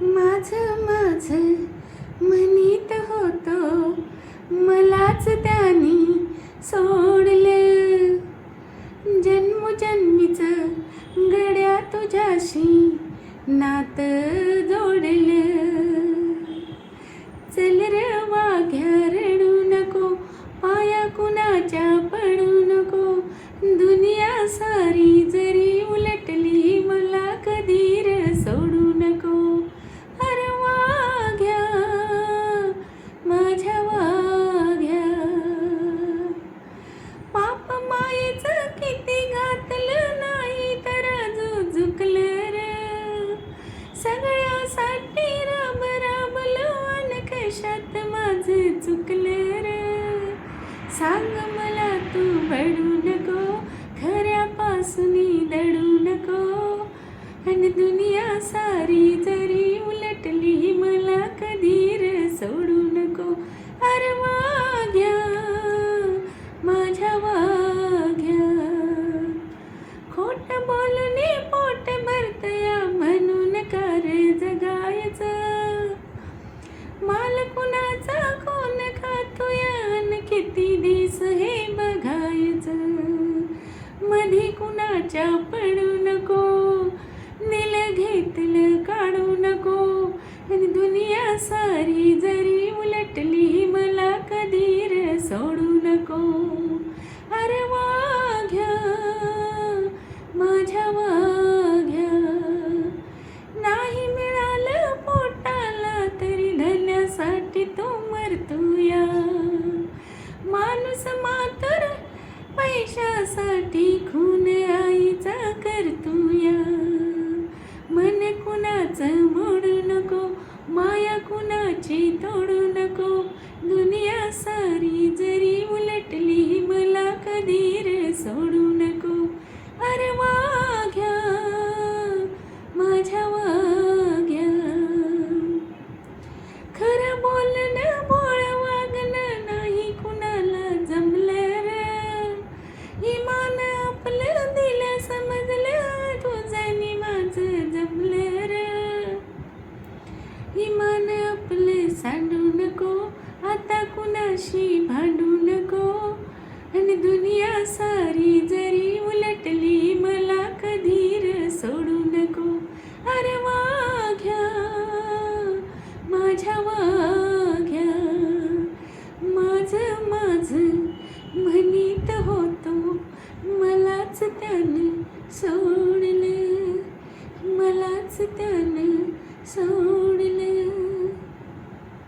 माझं माझं म्हणीत होतो, मलाच त्यानी सोडलं. जन्मोजन्मीचं गड्या तुझ्याशी नातं जोडलं. चल रे वाघ्या रडू नको, पाया कुणाच्या पडू नको. दुनिया सारी जरी उलटली, मला कधी रे सोडू नको. अरे वाघ्या, माझ्या वाघ्या, पाप मायेचं किती घातलं, नाही तर झुकलं रे. सगळ्यासाठी राब राबलो, अन कशात माझं चुकलं रे. सांग मला तू बडू नको, खऱ्यापासून दडू नको. अन दुनिया सारी जरी उलटली, मला कधी रे सोडू नको. अरे वाघ्या, माझ्या वाघ्या, खोट बोलणे पोट भरतया, म्हणून का रे जगायचं. माल कुणाचा कोण खातोया, अन किती दिस हे बघायचं. मधी कुणाच्या पडू नको, दिल घेतलं काढू नको. आणि दुनिया सारी जरी उलटली, मला कधी रे सोडू नको. अरे वाघ्या, माझ्या वाघ्या, नाही मिळालं पोटाला तरी धन्यासाठी तू मरतूया. माणूस मात्र पैशासाठी खून आईचा करतूया. मन कुणाचं मोडू नको, माया कुणाची तोडू नको. दुनिया सारी जरी उलटली, मला कधी रे सोडू नको. अरे वाघ्या, माझ्या वाघ्या, खरं बोलणं बोळ वागणं नाही कुणाला जमलं रे. इमान आपलं दिलं समजलं, तुझ्यानी माझं जमलं रे. इमान आपलं सांडू नको, आता कुणाशी भांडू नको. आणि दुनिया सारी